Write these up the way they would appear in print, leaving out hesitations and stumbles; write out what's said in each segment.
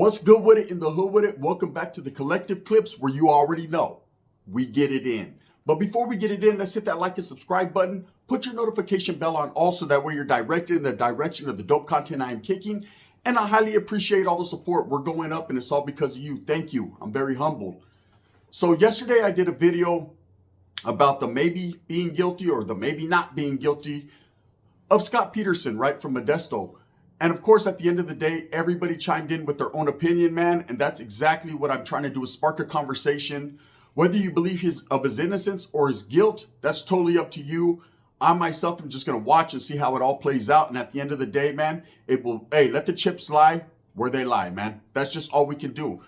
What's good with it in the hood with it? Welcome back to the Collective Clips, where you already know we get it in. But before we get it in, let's hit that like and subscribe button. Put your notification bell on also, that way you're directed in the direction of the dope content I am kicking. And I highly appreciate all the support. We're going up and it's all because of you. Thank you. I'm very humbled. So yesterday I did a video about the maybe being guilty or the maybe not being guilty of Scott Peterson, right, from Modesto. And of course, at the end of the day, everybody chimed in with their own opinion, man. And that's exactly what I'm trying to do, is spark a conversation. Whether you believe his innocence or his guilt, that's totally up to you. I myself am just going to watch and see how it all plays out. And at the end of the day, man, it will, hey, let the chips lie where they lie, man. That's just all we can do.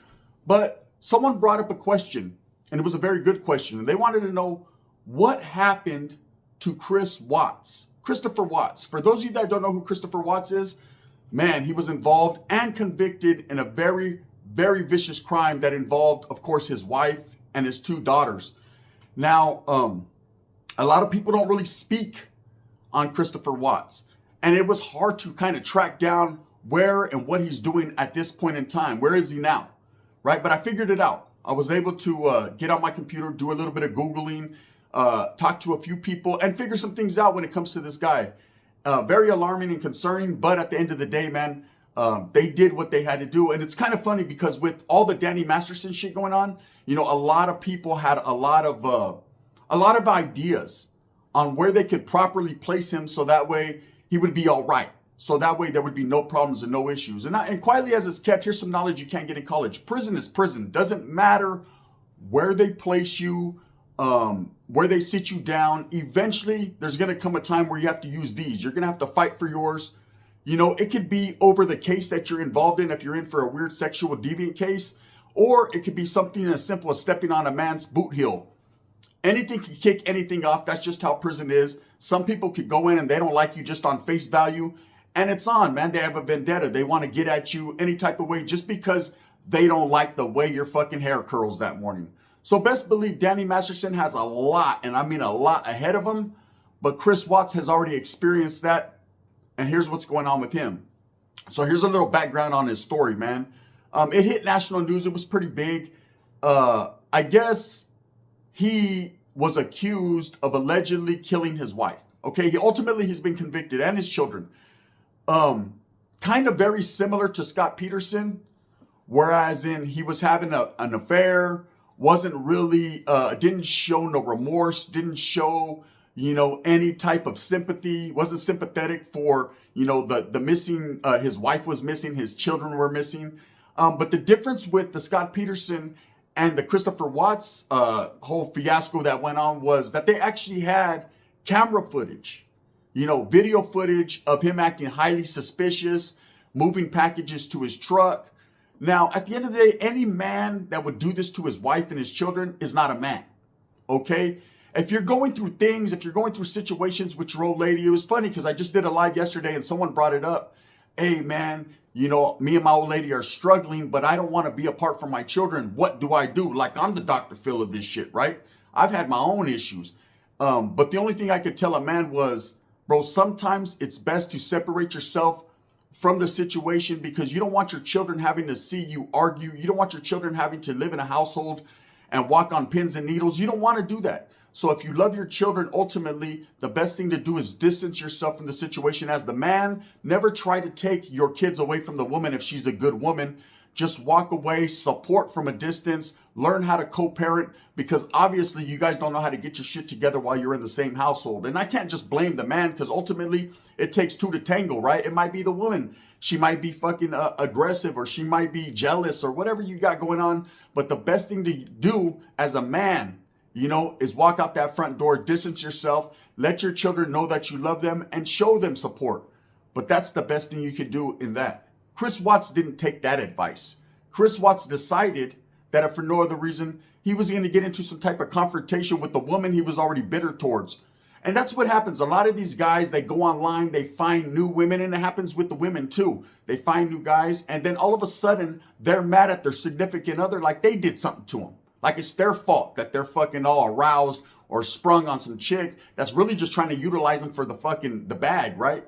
But someone brought up a question, and it was a very good question. And they wanted to know what happened to Christopher Watts. For those of you that don't know who Christopher Watts is, man, he was involved and convicted in a very, very vicious crime that involved, of course, his wife and his two daughters. Now, a lot of people don't really speak on Christopher Watts, and it was hard to kind of track down where and what he's doing at this point in time. Where is he now, right? But I figured it out. I was able to get on my computer, do a little bit of Googling, talk to a few people, and figure some things out when it comes to this guy. Very alarming and concerning, but at the end of the day, man, they did what they had to do. And it's kind of funny because with all the Danny Masterson shit going on, you know, a lot of people had a lot of ideas on where they could properly place him so that way he would be all right. So that way there would be no problems and no issues. And quietly as it's kept, here's some knowledge you can't get in college. Prison is prison. Doesn't matter where they place you, where they sit you down. Eventually, there's going to come a time where you have to use these. You're going to have to fight for yours. You know, it could be over the case that you're involved in if you're in for a weird sexual deviant case, or it could be something as simple as stepping on a man's boot heel. Anything can kick anything off. That's just how prison is. Some people could go in and they don't like you just on face value, and it's on, man. They have a vendetta. They want to get at you any type of way just because they don't like the way your fucking hair curls that morning. So best believe Danny Masterson has a lot, and I mean a lot, ahead of him. But Chris Watts has already experienced that. And here's what's going on with him. So here's a little background on his story, man. It hit national news. It was pretty big. I guess he was accused of allegedly killing his wife. Okay, he's been convicted, and his children. Kind of very similar to Scott Peterson, whereas he was having an affair. Wasn't really, didn't show no remorse, didn't show, you know, any type of sympathy, wasn't sympathetic for, you know, the missing, his wife was missing, his children were missing. But the difference with the Scott Peterson and the Christopher Watts whole fiasco that went on was that they actually had camera footage, you know, video footage of him acting highly suspicious, moving packages to his truck. Now, at the end of the day, any man that would do this to his wife and his children is not a man, okay? If you're going through things, if you're going through situations with your old lady, it was funny because I just did a live yesterday and someone brought it up. Hey, man, you know, me and my old lady are struggling, but I don't want to be apart from my children. What do I do? Like, I'm the Dr. Phil of this shit, right? I've had my own issues. But the only thing I could tell a man was, bro, sometimes it's best to separate yourself from the situation, because you don't want your children having to see you argue. You don't want your children having to live in a household and walk on pins and needles. You don't want to do that. So if you love your children, ultimately, the best thing to do is distance yourself from the situation. As the man, never try to take your kids away from the woman if she's a good woman. Just walk away, support from a distance, learn how to co-parent, because obviously you guys don't know how to get your shit together while you're in the same household. And I can't just blame the man, because ultimately it takes two to tangle, right? It might be the woman. She might be fucking aggressive, or she might be jealous, or whatever you got going on. But the best thing to do as a man, you know, is walk out that front door, distance yourself, let your children know that you love them, and show them support. But that's the best thing you can do in that. Chris Watts didn't take that advice. Chris Watts decided that if for no other reason, he was going to get into some type of confrontation with the woman he was already bitter towards. And that's what happens. A lot of these guys, they go online, they find new women, and it happens with the women too. They find new guys, and then all of a sudden, they're mad at their significant other like they did something to them. Like it's their fault that they're fucking all aroused or sprung on some chick that's really just trying to utilize them for the bag, right?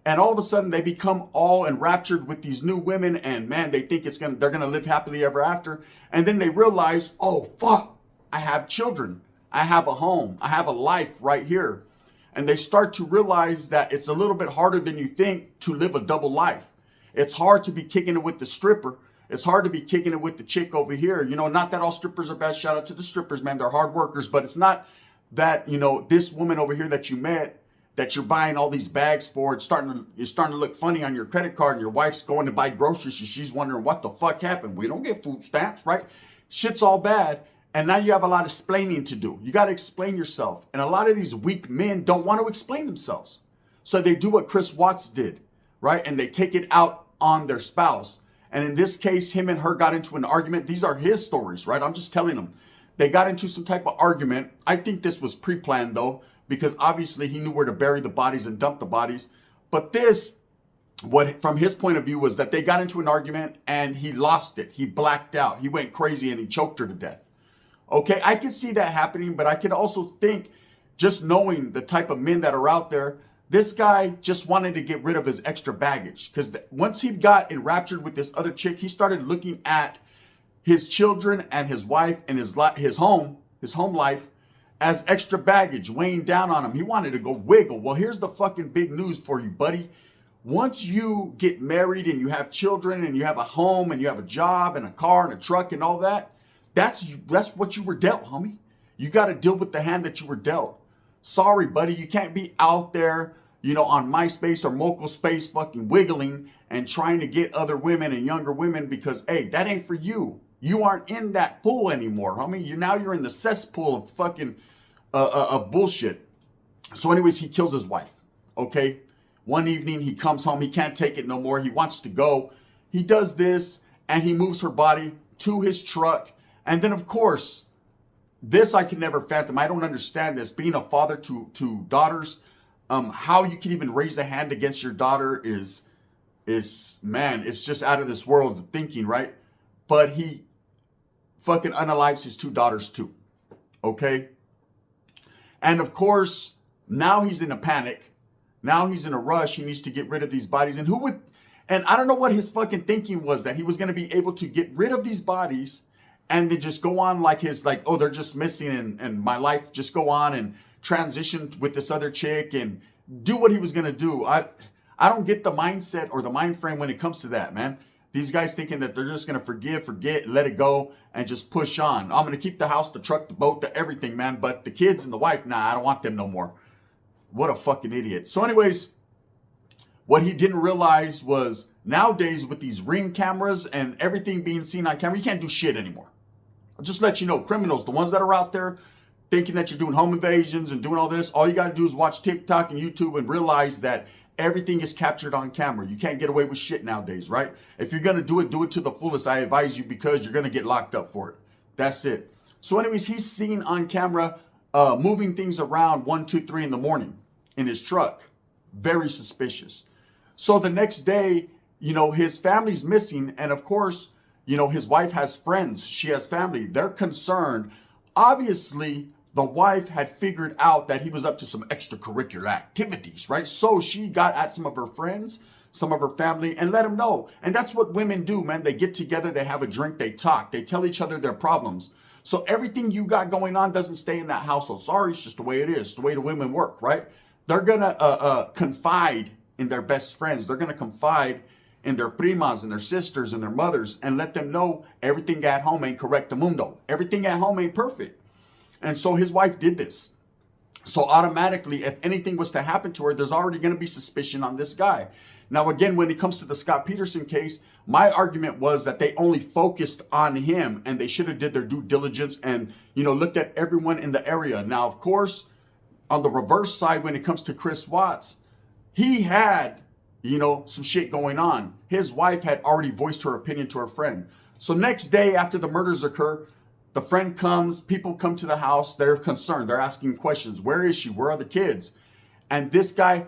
And all of a sudden they become all enraptured with these new women, and man, they think they're gonna live happily ever after. And then they realize, oh fuck, I have children, I have a home, I have a life right here. And they start to realize that it's a little bit harder than you think to live a double life. It's hard to be kicking it with the stripper. It's hard to be kicking it with the chick over here. You know, not that all strippers are bad. Shout out to the strippers, man. They're hard workers. But it's not that, you know, this woman over here that you met, that you're buying all these bags for, you're starting to look funny on your credit card, and your wife's going to buy groceries and she's wondering what the fuck happened. We don't get food stamps, right? Shit's all bad. And now you have a lot of explaining to do. You got to explain yourself. And a lot of these weak men don't want to explain themselves. So they do what Chris Watts did, right? And they take it out on their spouse. And in this case, him and her got into an argument. These are his stories, right? I'm just telling them. They got into some type of argument. I think this was pre-planned though, because obviously he knew where to bury the bodies and dump the bodies. But this, what from his point of view, was that they got into an argument and he lost it. He blacked out. He went crazy and he choked her to death. Okay, I could see that happening, but I could also think, just knowing the type of men that are out there, this guy just wanted to get rid of his extra baggage. Because once he got enraptured with this other chick, he started looking at his children and his wife and his home life as extra baggage weighing down on him. He wanted to go wiggle. Well, here's the fucking big news for you, buddy. Once you get married and you have children and you have a home and you have a job and a car and a truck and all that, that's what you were dealt, homie. You got to deal with the hand that you were dealt. Sorry, buddy. You can't be out there, you know, on MySpace or Moco Space fucking wiggling and trying to get other women and younger women because, hey, that ain't for you. You aren't in that pool anymore, homie. You're in the cesspool of fucking of bullshit. So anyways, he kills his wife, okay? One evening, he comes home. He can't take it no more. He wants to go. He does this, and he moves her body to his truck. And then, of course, this I can never fathom. I don't understand this. Being a father to daughters, how you can even raise a hand against your daughter is man, it's just out of this world thinking, right? But he fucking unalives his two daughters too, okay? And of course, now he's in a panic. Now he's in a rush. He needs to get rid of these bodies. And I don't know what his fucking thinking was, that he was going to be able to get rid of these bodies and then just go on like oh, they're just missing and my life just go on and transition with this other chick and do what he was going to do. I don't get the mindset or the mind frame when it comes to that, man. These guys thinking that they're just going to forget, let it go, and just push on. I'm going to keep the house, the truck, the boat, the everything, man. But the kids and the wife, nah, I don't want them no more. What a fucking idiot. So anyways, what he didn't realize was nowadays with these Ring cameras and everything being seen on camera, you can't do shit anymore. I'll just let you know, criminals, the ones that are out there thinking that you're doing home invasions and doing all this, all you got to do is watch TikTok and YouTube and realize that everything is captured on camera. You can't get away with shit nowadays, right? If you're going to do it to the fullest. I advise you, because you're going to get locked up for it. That's it. So anyways, he's seen on camera moving things around 1, 2, 3 in the morning in his truck. Very suspicious. So the next day, you know, his family's missing. And of course, you know, his wife has friends. She has family. They're concerned. Obviously, the wife had figured out that he was up to some extracurricular activities, right? So she got at some of her friends, some of her family, and let them know. And that's what women do, man. They get together, they have a drink, they talk, they tell each other their problems. So everything you got going on doesn't stay in that household. Sorry, it's just the way it is, the way the women work, right? They're going to confide in their best friends. They're going to confide in their primas and their sisters and their mothers and let them know everything at home ain't correctamundo. Everything at home ain't perfect. And so his wife did this. So automatically, if anything was to happen to her, there's already going to be suspicion on this guy. Now, again, when it comes to the Scott Peterson case, my argument was that they only focused on him and they should have did their due diligence and, you know, looked at everyone in the area. Now, of course, on the reverse side, when it comes to Chris Watts, he had, you know, some shit going on. His wife had already voiced her opinion to her friend. So next day after the murders occur, the friend comes, people come to the house, they're concerned, they're asking questions. Where is she? Where are the kids? And this guy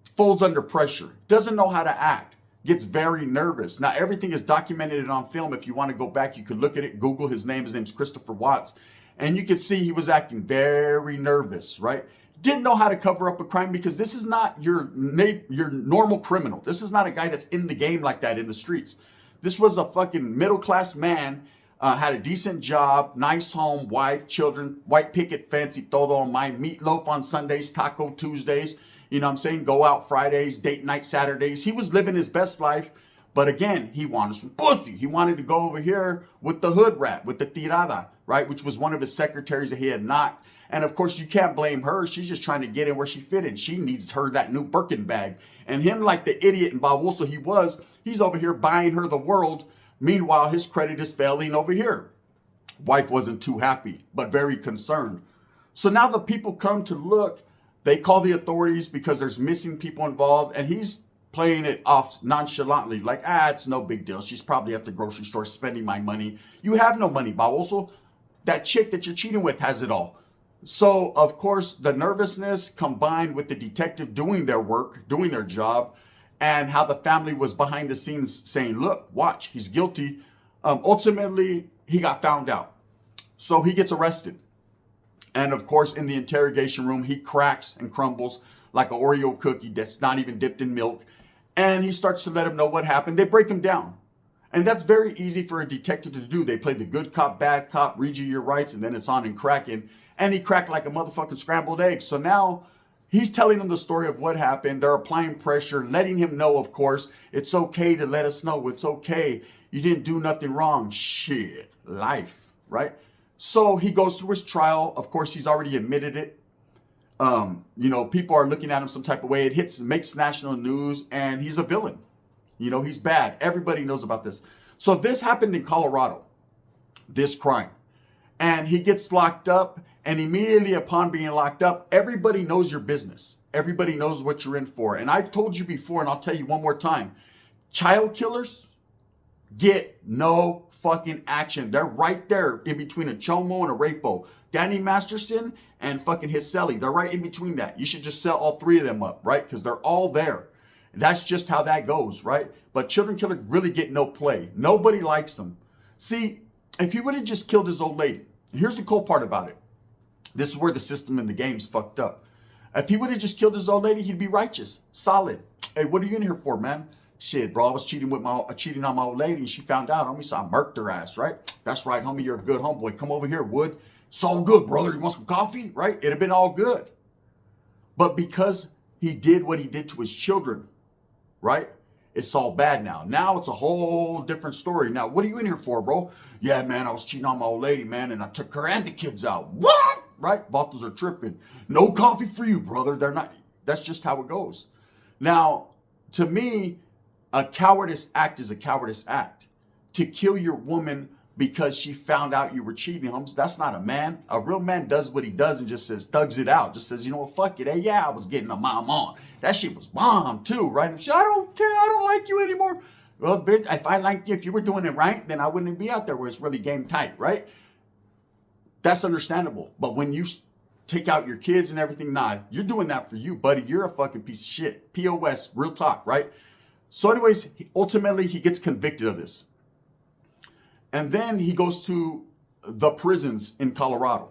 folds under pressure, doesn't know how to act, gets very nervous. Now, everything is documented and on film. If you want to go back, you could look at it, Google his name. His name's Christopher Watts. And you could see he was acting very nervous, right? didn't know how to cover up a crime, because this is not your normal criminal. This is not a guy that's in the game like that in the streets. This was a fucking middle class man, had a decent job, nice home, wife, children, white picket fence, y todo on my meatloaf on Sundays, taco Tuesdays, you know what I'm saying? Go out Fridays, date night Saturdays. He was living his best life. But again, he wanted some pussy. He wanted to go over here with the hood rat, with the tirada, right? Which was one of his secretaries that he had knocked. And of course, you can't blame her. She's just trying to get in where she fit in. She needs her that new Birkin bag. And him, like the idiot and baboso he was, he's over here buying her the world. Meanwhile, his credit is failing over here. Wife wasn't too happy, but very concerned. So now the people come to look. They call the authorities because there's missing people involved. And he's playing it off nonchalantly, like, it's no big deal. She's probably at the grocery store spending my money. You have no money, baboso. That chick that you're cheating with has it all. So, of course, the nervousness combined with the detective doing their work, doing their job, and how the family was behind the scenes saying, look, watch, he's guilty. Ultimately, he got found out. So he gets arrested. And of course, in the interrogation room, he cracks and crumbles like an Oreo cookie that's not even dipped in milk. And he starts to let him know what happened. They break him down. And that's very easy for a detective to do. They play the good cop, bad cop, read you your rights, and then it's on and cracking. And he cracked like a motherfucking scrambled egg. So now he's telling them the story of what happened. They're applying pressure, letting him know, of course, it's okay to let us know. It's okay. You didn't do nothing wrong. Shit. Life, right? So he goes through his trial. Of course, he's already admitted it. People are looking at him some type of way. It makes national news, and he's a villain. He's bad. Everybody knows about this. So this happened in Colorado, this crime. And he gets locked up, and immediately upon being locked up, everybody knows your business. Everybody knows what you're in for. And I've told you before, and I'll tell you one more time, child killers get no fucking action. They're right there in between a chomo and a rapo. Danny Masterson and fucking Hiseli. They're right in between that. You should just sell all three of them up, right? Because they're all there. That's just how that goes, right? But children killers really get no play. Nobody likes them. See, if he would have just killed his old lady, here's the cool part about it. This is where the system in the game's fucked up. If he would have just killed his old lady, he'd be righteous, solid. Hey, what are you in here for, man? Shit, bro, I was cheating on my old lady, and she found out, homie, so I murked her ass, right? That's right, homie, you're a good homeboy. Come over here, Wood. It's all good, brother. You want some coffee, right? It'd have been all good. But because he did what he did to his children, right? It's all bad now. Now it's a whole different story. Now, what are you in here for, bro? Yeah, man, I was cheating on my old lady, man, and I took her and the kids out. What? Right? Vatos are tripping. No coffee for you, brother. They're not. That's just how it goes. Now, to me, a cowardice act is a cowardice act. To kill your woman because she found out you were cheating, that's not a man. A real man does what he does and just says, thugs it out. Just says, you know what, fuck it. Hey, yeah, I was getting a mom on. That shit was bomb too, right? And she, I don't care. I don't like you anymore. Well, bitch, if I liked you, if you were doing it right, then I wouldn't be out there where it's really game tight, right? That's understandable. But when you take out your kids and everything, nah, you're doing that for you, buddy. You're a fucking piece of shit. POS, real talk, right? So anyways, ultimately, he gets convicted of this. And then he goes to the prisons in Colorado.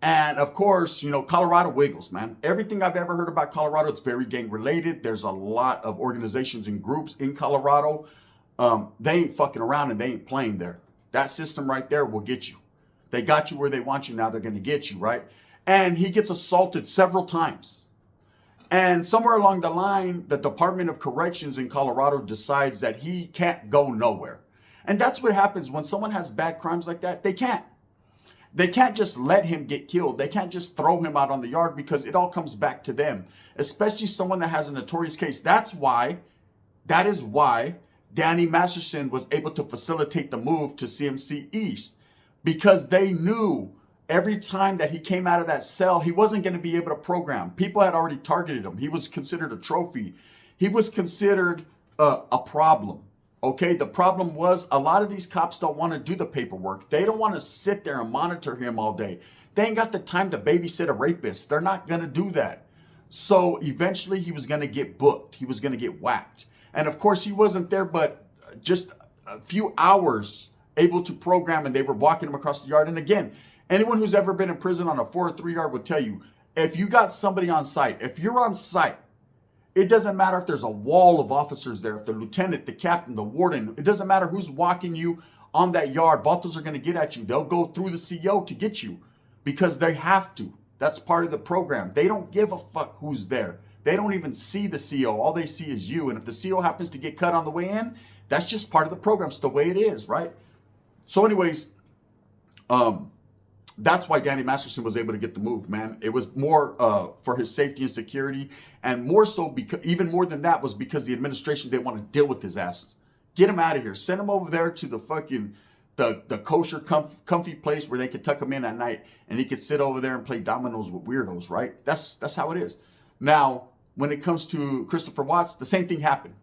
And of course, Colorado wiggles, man. Everything I've ever heard about Colorado, it's very gang related. There's a lot of organizations and groups in Colorado. They ain't fucking around and they ain't playing there. That system right there will get you. They got you where they want you. Now they're going to get you, right? And he gets assaulted several times. And somewhere along the line, the Department of Corrections in Colorado decides that he can't go nowhere. And that's what happens when someone has bad crimes like that. They can't. They can't just let him get killed. They can't just throw him out on the yard because it all comes back to them, especially someone that has a notorious case. That is why Danny Masterson was able to facilitate the move to CMC East, because they knew every time that he came out of that cell, he wasn't going to be able to program. People had already targeted him. He was considered a trophy. He was considered a problem. Okay, the problem was a lot of these cops don't want to do the paperwork. They don't want to sit there and monitor him all day. They ain't got the time to babysit a rapist. They're not going to do that. So eventually he was going to get booked. He was going to get whacked. And of course he wasn't there but just a few hours able to program, and they were walking him across the yard. And again, anyone who's ever been in prison on a 4 or 3 yard would tell you, if you got somebody on site, if you're on site, it doesn't matter if there's a wall of officers there, if the lieutenant, the captain, the warden, it doesn't matter who's walking you on that yard. Vatos are going to get at you. They'll go through the CO to get you because they have to. That's part of the program. They don't give a fuck who's there. They don't even see the CO. All they see is you. And if the CO happens to get cut on the way in, that's just part of the program. It's the way it is, right? So anyways, that's why Danny Masterson was able to get the move, man. It was more for his safety and security, and more so because, even more than that, was because the administration didn't want to deal with his ass. Get him out of here. Send him over there to the fucking the kosher comfy place where they could tuck him in at night, and he could sit over there and play dominoes with weirdos, right? That's how it is. Now, when it comes to Christopher Watts, the same thing happened.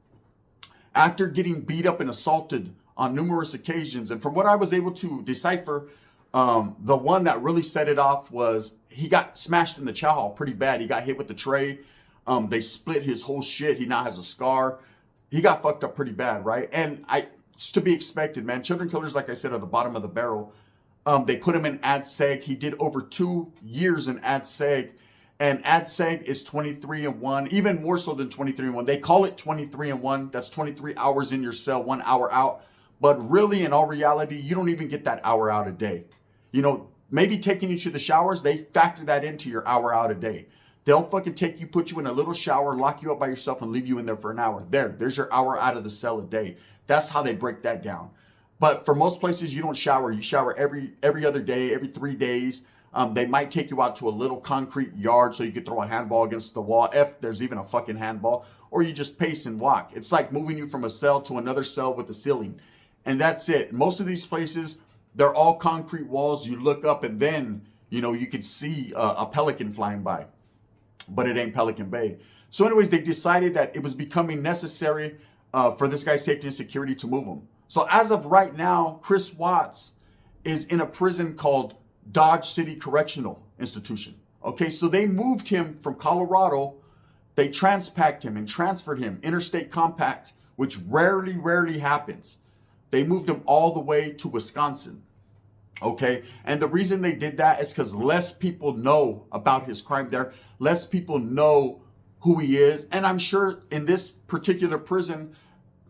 After getting beat up and assaulted on numerous occasions, and from what I was able to decipher, the one that really set it off was he got smashed in the chow hall pretty bad. He got hit with the tray. They split his whole shit. He now has a scar. He got fucked up pretty bad, right? And it's to be expected, man. Children killers, like I said, are the bottom of the barrel. They put him in ADSEG. He did over 2 years in ADSEG. And ADSEG is 23-1, even more so than 23-1. They call it 23-1. That's 23 hours in your cell, 1 hour out. But really, in all reality, you don't even get that hour out a day. You know, maybe taking you to the showers, they factor that into your hour out a day. They'll fucking take you, put you in a little shower, lock you up by yourself, and leave you in there for an hour. There's your hour out of the cell a day. That's how they break that down. But for most places, you don't shower. You shower every other day, every 3 days. They might take you out to a little concrete yard so you could throw a handball against the wall, if there's even a fucking handball, or you just pace and walk. It's like moving you from a cell to another cell with a ceiling. And that's it. Most of these places, they're all concrete walls. You look up and then, you know, you could see a pelican flying by, but it ain't Pelican Bay. So anyways, they decided that it was becoming necessary for this guy's safety and security to move him. So as of right now, Chris Watts is in a prison called Dodge City Correctional Institution. Okay, so they moved him from Colorado. They transpacked him and transferred him, interstate compact, which rarely happens. They moved him all the way to Wisconsin. Okay, and the reason they did that is because less people know about his crime there. Less people know who he is. And I'm sure in this particular prison,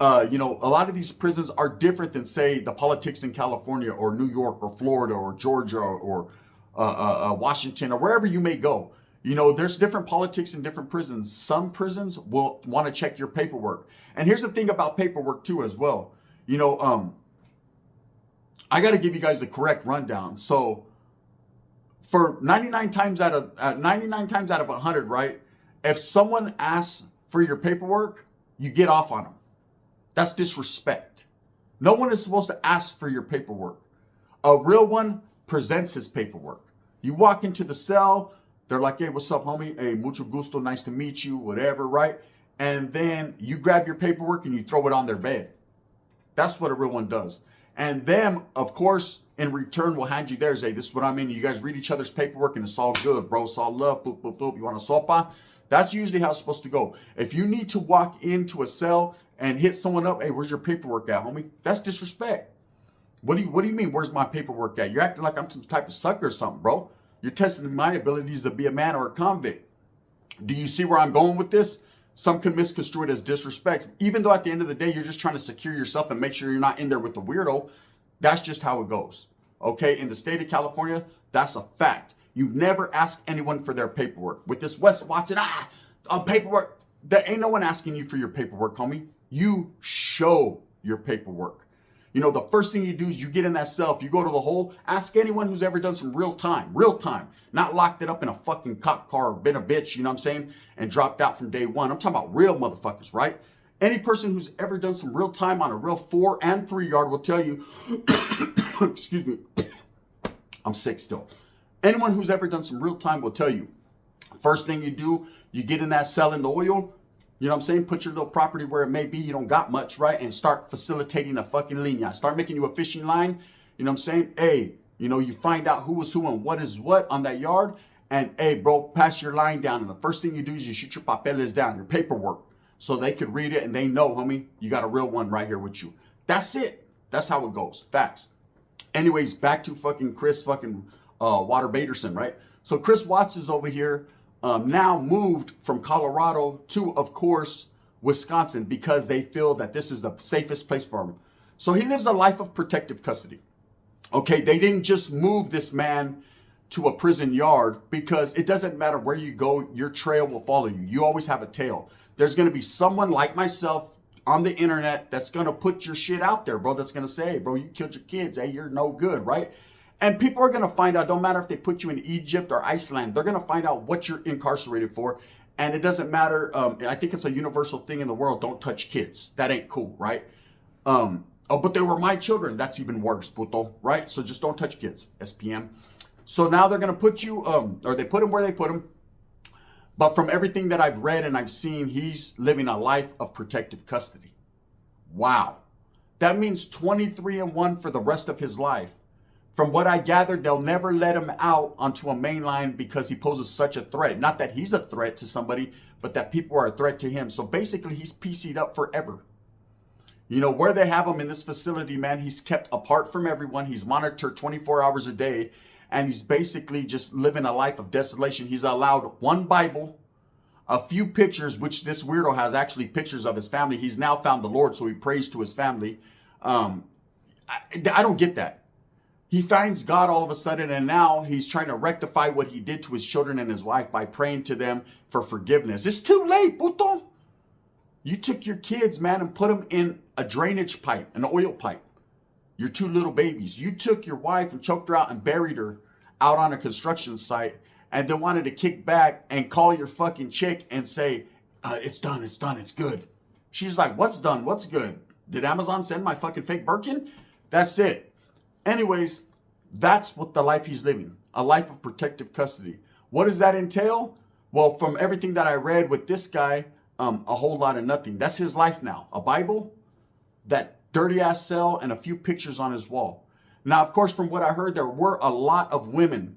you know, a lot of these prisons are different than, say, the politics in California or New York or Florida or Georgia or Washington or wherever you may go. You know, there's different politics in different prisons. Some prisons will want to check your paperwork. And here's the thing about paperwork too as well. You know, I got to give you guys the correct rundown. So for 99 times out of 100, right? If someone asks for your paperwork, you get off on them. That's disrespect. No one is supposed to ask for your paperwork. A real one presents his paperwork. You walk into the cell, they're like, hey, what's up, homie? Hey, mucho gusto, nice to meet you, whatever, right? And then you grab your paperwork and you throw it on their bed. That's what a real one does. And them, of course, in return, will hand you theirs. Hey, this is what I mean. You guys read each other's paperwork and it's all good, bro. It's all love. Boop, boop, boop. You want a sopa? That's usually how it's supposed to go. If you need to walk into a cell and hit someone up, hey, where's your paperwork at, homie? That's disrespect. What do you mean, where's my paperwork at? You're acting like I'm some type of sucker or something, bro. You're testing my abilities to be a man or a convict. Do you see where I'm going with this? Some can misconstrue it as disrespect, even though at the end of the day, you're just trying to secure yourself and make sure you're not in there with the weirdo. That's just how it goes. Okay, in the state of California, that's a fact. You never ask anyone for their paperwork. With this Wes Watson, paperwork, there ain't no one asking you for your paperwork, homie. You show your paperwork. You know, the first thing you do is you get in that cell. If you go to the hole, ask anyone who's ever done some real time, not locked it up in a fucking cop car or been a bitch, you know what I'm saying, and dropped out from day one. I'm talking about real motherfuckers, right? Any person who's ever done some real time on a real 4 and 3 yard will tell you, excuse me, I'm sick still. Anyone who's ever done some real time will tell you, first thing you do, you get in that cell in the oil, you know what I'm saying? Put your little property where it may be. You don't got much, right? And start facilitating a fucking linea. Start making you a fishing line. You know what I'm saying? Hey, you know, you find out who is who and what is what on that yard. And hey, bro, pass your line down. And the first thing you do is you shoot your papeles down, your paperwork. So they could read it and they know, homie, you got a real one right here with you. That's it. That's how it goes. Facts. Anyways, back to fucking Chris fucking Water Baderson, right? So Chris Watts is over here. now moved from Colorado to, of course, Wisconsin because they feel that this is the safest place for him. So he lives a life of protective custody. Okay, they didn't just move this man to a prison yard because it doesn't matter where you go, your trail will follow you. You always have a tail. There's going to be someone like myself on the internet that's going to put your shit out there, bro. That's going to say, hey, bro, you killed your kids. Hey, you're no good, right? And people are going to find out, don't matter if they put you in Egypt or Iceland, they're going to find out what you're incarcerated for. And it doesn't matter. I think it's a universal thing in the world. Don't touch kids. That ain't cool, right? Oh, but they were my children. That's even worse, puto, right? So just don't touch kids, SPM. So now they're going to put you, or they put him where they put him. But from everything that I've read and I've seen, he's living a life of protective custody. Wow. That means 23-1 for the rest of his life. From what I gathered, they'll never let him out onto a main line because he poses such a threat. Not that he's a threat to somebody, but that people are a threat to him. So basically, he's PC'd up forever. You know, where they have him in this facility, man, he's kept apart from everyone. He's monitored 24 hours a day. And he's basically just living a life of desolation. He's allowed one Bible, a few pictures, which this weirdo has actually pictures of his family. He's now found the Lord, so he prays to his family. I don't get that. He finds God all of a sudden, and now he's trying to rectify what he did to his children and his wife by praying to them for forgiveness. It's too late, puto. You took your kids, man, and put them in a drainage pipe, an oil pipe. Your two little babies. You took your wife and choked her out and buried her out on a construction site, and then wanted to kick back and call your fucking chick and say, it's done, it's good. She's like, what's done? What's good? Did Amazon send my fucking fake Birkin? That's it. Anyways, that's what the life he's living. A life of protective custody. What does that entail? Well, from everything that I read with this guy, a whole lot of nothing. That's his life now. A Bible, that dirty ass cell, and a few pictures on his wall. Now, of course, from what I heard, there were a lot of women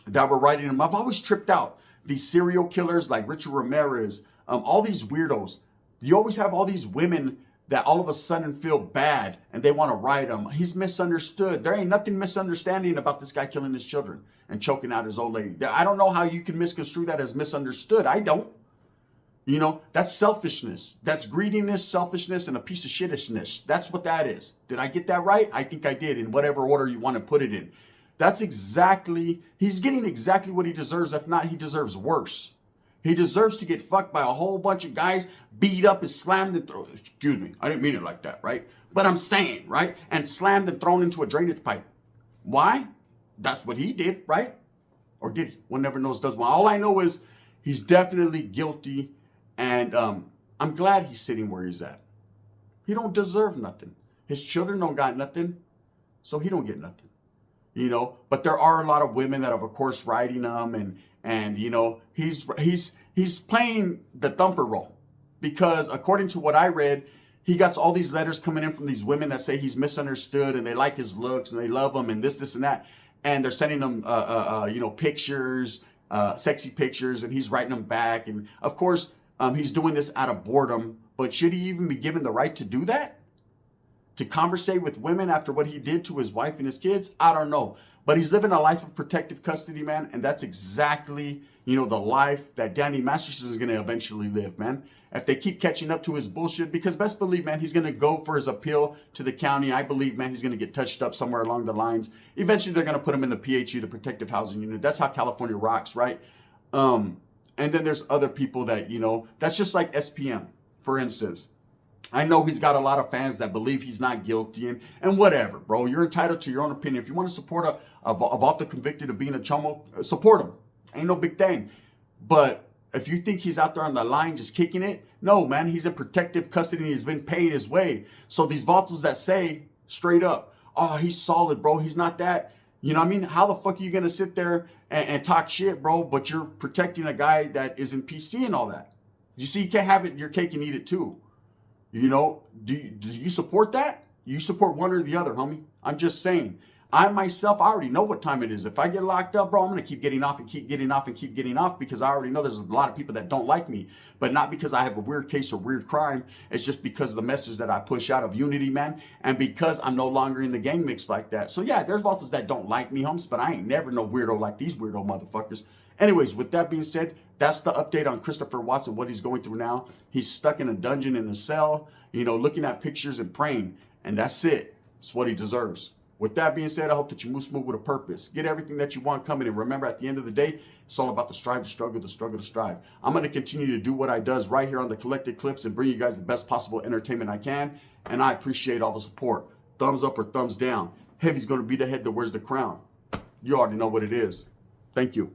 that were writing him. I've always tripped out. These serial killers like Richard Ramirez, all these weirdos. You always have all these women that all of a sudden feel bad and they want to write him. He's misunderstood. There ain't nothing misunderstanding about this guy killing his children and choking out his old lady. I don't know how you can misconstrue that as misunderstood. I don't. You know, that's selfishness. That's greediness, selfishness, and a piece of shitishness. That's what that is. Did I get that right? I think I did, in whatever order you want to put it in. That's exactly, he's getting exactly what he deserves. If not, he deserves worse. He deserves to get fucked by a whole bunch of guys, beat up and slammed and thrown. Excuse me, I didn't mean it like that, right? But I'm saying, right? And slammed and thrown into a drainage pipe. Why? That's what he did, right? Or did he? One never knows, does one. All I know is he's definitely guilty. And I'm glad he's sitting where he's at. He don't deserve nothing. His children don't got nothing, so he don't get nothing. You know, but there are a lot of women that are, of course, writing him, and you know, he's playing the thumper role because according to what I read, he got all these letters coming in from these women that say he's misunderstood and they like his looks and they love him and this and that, and they're sending him you know, pictures, sexy pictures, and he's writing them back, and of course. He's doing this out of boredom, but should he even be given the right to do that? To conversate with women after what he did to his wife and his kids? I don't know. But he's living a life of protective custody, man. And that's exactly, you know, the life that Danny Masterson is going to eventually live, man. If they keep catching up to his bullshit, because best believe, man, he's going to go for his appeal to the county. I believe, man, he's going to get touched up somewhere along the lines. Eventually, they're going to put him in the PHU, the Protective Housing Unit. That's how California rocks, right? And then there's other people that, you know, that's just like SPM, for instance. I know he's got a lot of fans that believe he's not guilty and whatever, bro. You're entitled to your own opinion. If you want to support a vato convicted of being a chomo, support him. Ain't no big thing. But if you think he's out there on the line just kicking it, no, man, he's in protective custody and he's been paid his way. So these vatos that say straight up, oh, he's solid, bro, he's not that. You know what I mean? How the fuck are you going to sit there and talk shit, bro, but you're protecting a guy that is in PC and all that? You see, you can't have it your cake and eat it too. You know, do you support that? You support one or the other, homie. I'm just saying. I myself, I already know what time it is. If I get locked up, bro, I'm going to keep getting off and keep getting off and keep getting off because I already know there's a lot of people that don't like me. But not because I have a weird case or weird crime. It's just because of the message that I push out of unity, man. And because I'm no longer in the gang mix like that. So yeah, there's vatos that don't like me, homes, but I ain't never no weirdo like these weirdo motherfuckers. Anyways, with that being said, that's the update on Christopher Watson, what he's going through now. He's stuck in a dungeon in a cell, you know, looking at pictures and praying. And that's it. It's what he deserves. With that being said, I hope that you move smooth with a purpose. Get everything that you want coming. And remember, at the end of the day, it's all about the strive, the struggle, the struggle, the strive. I'm going to continue to do what I does right here on the Collected Clips and bring you guys the best possible entertainment I can. And I appreciate all the support. Thumbs up or thumbs down. Heavy's going to be the head that wears the crown. You already know what it is. Thank you.